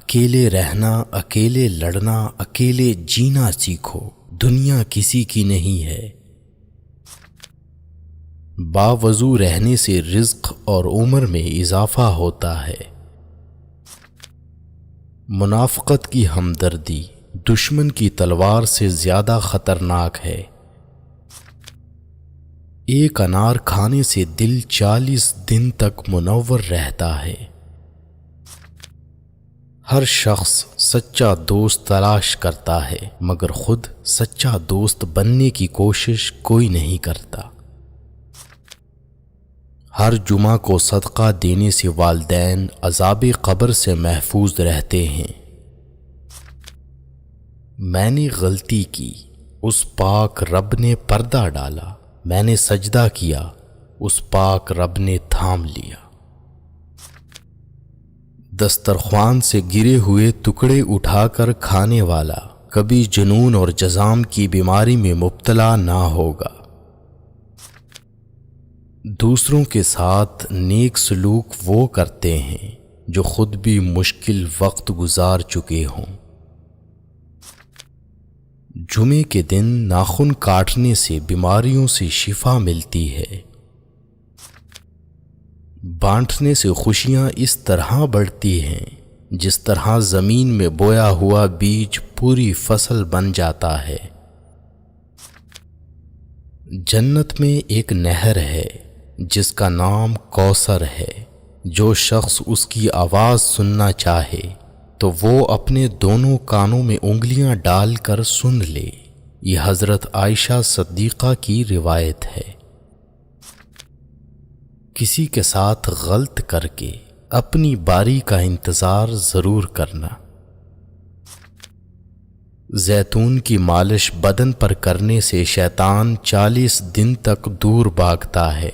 اکیلے رہنا، اکیلے لڑنا، اکیلے جینا سیکھو، دنیا کسی کی نہیں ہے۔ باوضو رہنے سے رزق اور عمر میں اضافہ ہوتا ہے۔ منافقت کی ہمدردی دشمن کی تلوار سے زیادہ خطرناک ہے۔ ایک انار کھانے سے دل 40 دن تک منور رہتا ہے۔ ہر شخص سچا دوست تلاش کرتا ہے، مگر خود سچا دوست بننے کی کوشش کوئی نہیں کرتا۔ ہر جمعہ کو صدقہ دینے سے والدین عذاب قبر سے محفوظ رہتے ہیں۔ میں نے غلطی کی، اس پاک رب نے پردہ ڈالا، میں نے سجدہ کیا، اس پاک رب نے تھام لیا۔ دسترخوان سے گرے ہوئے ٹکڑے اٹھا کر کھانے والا کبھی جنون اور جذام کی بیماری میں مبتلا نہ ہوگا۔ دوسروں کے ساتھ نیک سلوک وہ کرتے ہیں جو خود بھی مشکل وقت گزار چکے ہوں۔ جمعے کے دن ناخن کاٹنے سے بیماریوں سے شفا ملتی ہے۔ بانٹنے سے خوشیاں اس طرح بڑھتی ہیں جس طرح زمین میں بویا ہوا بیج پوری فصل بن جاتا ہے۔ جنت میں ایک نہر ہے جس کا نام کوثر ہے۔ جو شخص اس کی آواز سننا چاہے تو وہ اپنے دونوں کانوں میں انگلیاں ڈال کر سن لے۔ یہ حضرت عائشہ صدیقہ کی روایت ہے۔ کسی کے ساتھ غلط کر کے اپنی باری کا انتظار ضرور کرنا۔ زیتون کی مالش بدن پر کرنے سے شیطان 40 دن تک دور بھاگتا ہے۔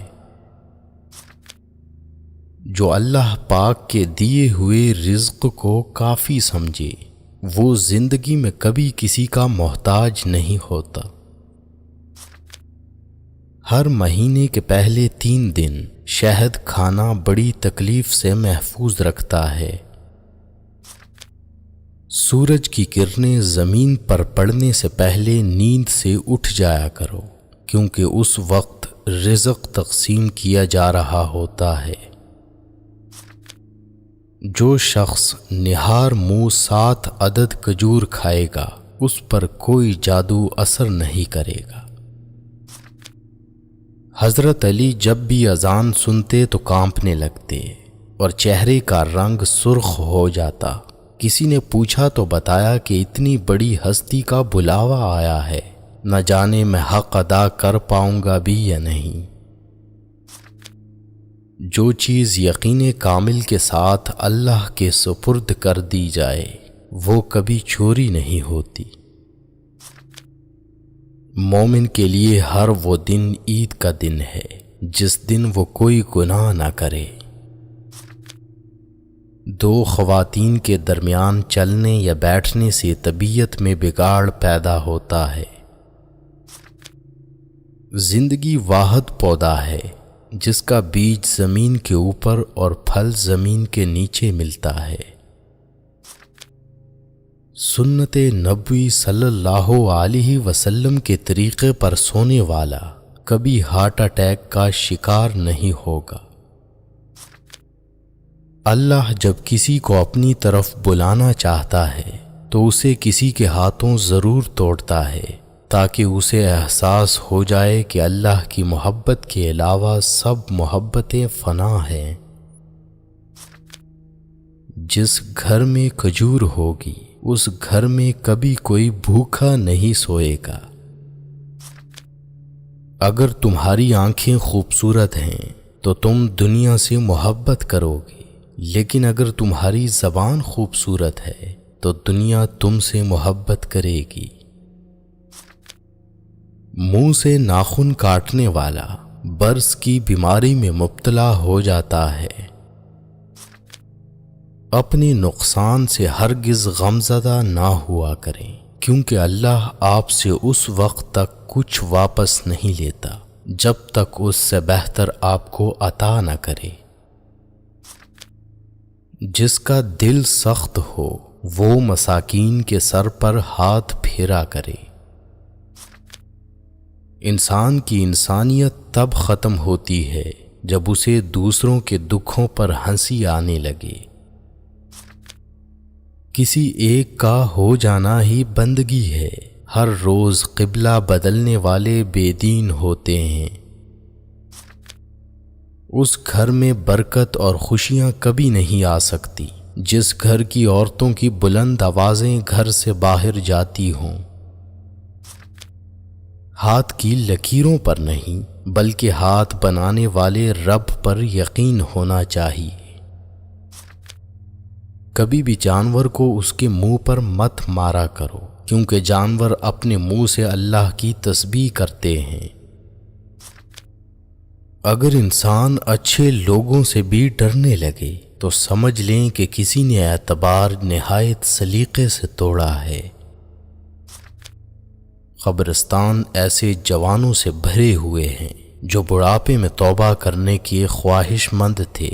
جو اللہ پاک کے دیے ہوئے رزق کو کافی سمجھے وہ زندگی میں کبھی کسی کا محتاج نہیں ہوتا۔ ہر مہینے کے پہلے 3 دن شہد کھانا بڑی تکلیف سے محفوظ رکھتا ہے۔ سورج کی کرنیں زمین پر پڑنے سے پہلے نیند سے اٹھ جایا کرو، کیونکہ اس وقت رزق تقسیم کیا جا رہا ہوتا ہے۔ جو شخص نہار منہ 7 عدد کھجور کھائے گا اس پر کوئی جادو اثر نہیں کرے گا۔ حضرت علی جب بھی اذان سنتے تو کانپنے لگتے اور چہرے کا رنگ سرخ ہو جاتا۔ کسی نے پوچھا تو بتایا کہ اتنی بڑی ہستی کا بلاوا آیا ہے، نہ جانے میں حق ادا کر پاؤں گا بھی یا نہیں۔ جو چیز یقین کامل کے ساتھ اللہ کے سپرد کر دی جائے وہ کبھی چوری نہیں ہوتی۔ مومن کے لیے ہر وہ دن عید کا دن ہے جس دن وہ کوئی گناہ نہ کرے۔ 2 خواتین کے درمیان چلنے یا بیٹھنے سے طبیعت میں بگاڑ پیدا ہوتا ہے۔ زندگی واحد پودا ہے جس کا بیج زمین کے اوپر اور پھل زمین کے نیچے ملتا ہے۔ سنت نبوی صلی اللہ علیہ وسلم کے طریقے پر سونے والا کبھی ہارٹ اٹیک کا شکار نہیں ہوگا۔ اللہ جب کسی کو اپنی طرف بلانا چاہتا ہے تو اسے کسی کے ہاتھوں ضرور توڑتا ہے تاکہ اسے احساس ہو جائے کہ اللہ کی محبت کے علاوہ سب محبتیں فنا ہیں۔ جس گھر میں کھجور ہوگی اس گھر میں کبھی کوئی بھوکا نہیں سوئے گا۔ اگر تمہاری آنکھیں خوبصورت ہیں تو تم دنیا سے محبت کرو گے، لیکن اگر تمہاری زبان خوبصورت ہے تو دنیا تم سے محبت کرے گی۔ منہ سے ناخن کاٹنے والا برس کی بیماری میں مبتلا ہو جاتا ہے۔ اپنے نقصان سے ہرگز غمزدہ نہ ہوا کریں، کیونکہ اللہ آپ سے اس وقت تک کچھ واپس نہیں لیتا جب تک اس سے بہتر آپ کو عطا نہ کرے۔ جس کا دل سخت ہو وہ مساکین کے سر پر ہاتھ پھیرا کرے۔ انسان کی انسانیت تب ختم ہوتی ہے جب اسے دوسروں کے دکھوں پر ہنسی آنے لگے۔ کسی ایک کا ہو جانا ہی بندگی ہے۔ ہر روز قبلہ بدلنے والے بے دین ہوتے ہیں۔ اس گھر میں برکت اور خوشیاں کبھی نہیں آ سکتی جس گھر کی عورتوں کی بلند آوازیں گھر سے باہر جاتی ہوں۔ ہاتھ کی لکیروں پر نہیں بلکہ ہاتھ بنانے والے رب پر یقین ہونا چاہیے۔ کبھی بھی جانور کو اس کے منہ پر مت مارا کرو، کیونکہ جانور اپنے منہ سے اللہ کی تسبیح کرتے ہیں۔ اگر انسان اچھے لوگوں سے بھی ڈرنے لگے تو سمجھ لیں کہ کسی نے اعتبار نہایت سلیقے سے توڑا ہے۔ قبرستان ایسے جوانوں سے بھرے ہوئے ہیں جو بڑھاپے میں توبہ کرنے کے خواہش مند تھے۔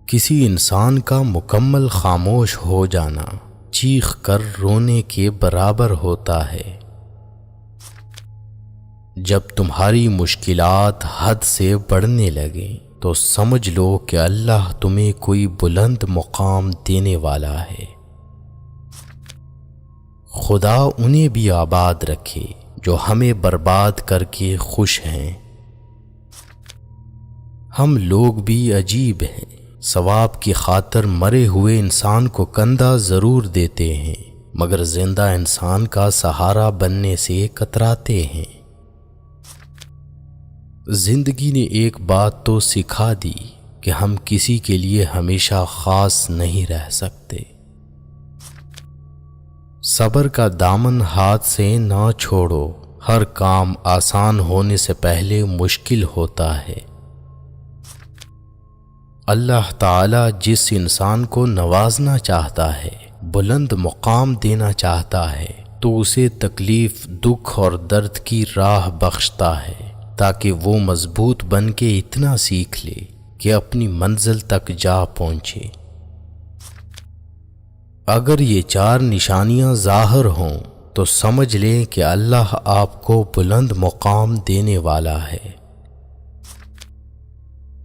کسی انسان کا مکمل خاموش ہو جانا چیخ کر رونے کے برابر ہوتا ہے۔ جب تمہاری مشکلات حد سے بڑھنے لگیں تو سمجھ لو کہ اللہ تمہیں کوئی بلند مقام دینے والا ہے۔ خدا انہیں بھی آباد رکھے جو ہمیں برباد کر کے خوش ہیں۔ ہم لوگ بھی عجیب ہیں، ثواب کی خاطر مرے ہوئے انسان کو کندھا ضرور دیتے ہیں مگر زندہ انسان کا سہارا بننے سے کتراتے ہیں۔ زندگی نے ایک بات تو سکھا دی کہ ہم کسی کے لیے ہمیشہ خاص نہیں رہ سکتے۔ صبر کا دامن ہاتھ سے نہ چھوڑو، ہر کام آسان ہونے سے پہلے مشکل ہوتا ہے۔ اللہ تعالی جس انسان کو نوازنا چاہتا ہے، بلند مقام دینا چاہتا ہے تو اسے تکلیف، دکھ اور درد کی راہ بخشتا ہے تاکہ وہ مضبوط بن کے اتنا سیکھ لے کہ اپنی منزل تک جا پہنچے۔ اگر یہ 4 نشانیاں ظاہر ہوں تو سمجھ لیں کہ اللہ آپ کو بلند مقام دینے والا ہے۔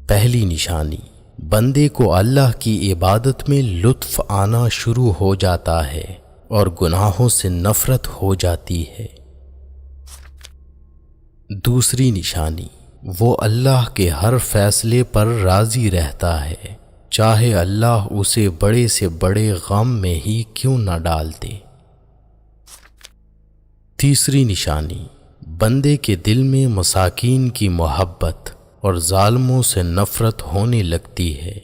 پہلی نشانی، بندے کو اللہ کی عبادت میں لطف آنا شروع ہو جاتا ہے اور گناہوں سے نفرت ہو جاتی ہے۔ دوسری نشانی، وہ اللہ کے ہر فیصلے پر راضی رہتا ہے، چاہے اللہ اسے بڑے سے بڑے غم میں ہی کیوں نہ ڈال دے۔ تیسری نشانی، بندے کے دل میں مساکین کی محبت اور ظالموں سے نفرت ہونے لگتی ہے۔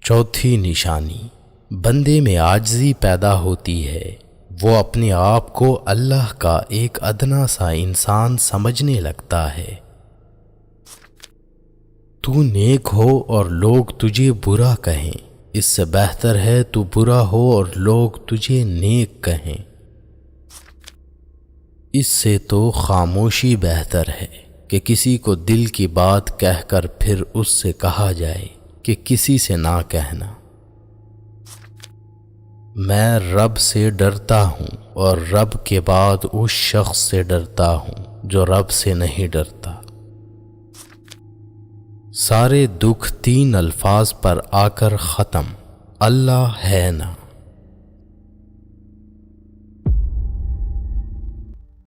چوتھی نشانی، بندے میں عاجزی پیدا ہوتی ہے، وہ اپنے آپ کو اللہ کا ایک ادنا سا انسان سمجھنے لگتا ہے۔ تو نیک ہو اور لوگ تجھے برا کہیں، اس سے بہتر ہے تو برا ہو اور لوگ تجھے نیک کہیں۔ اس سے تو خاموشی بہتر ہے کہ کسی کو دل کی بات کہہ کر پھر اس سے کہا جائے کہ کسی سے نہ کہنا۔ میں رب سے ڈرتا ہوں اور رب کے بعد اس شخص سے ڈرتا ہوں جو رب سے نہیں ڈرتا۔ سارے دکھ 3 الفاظ پر آ کر ختم، اللہ ہے نا۔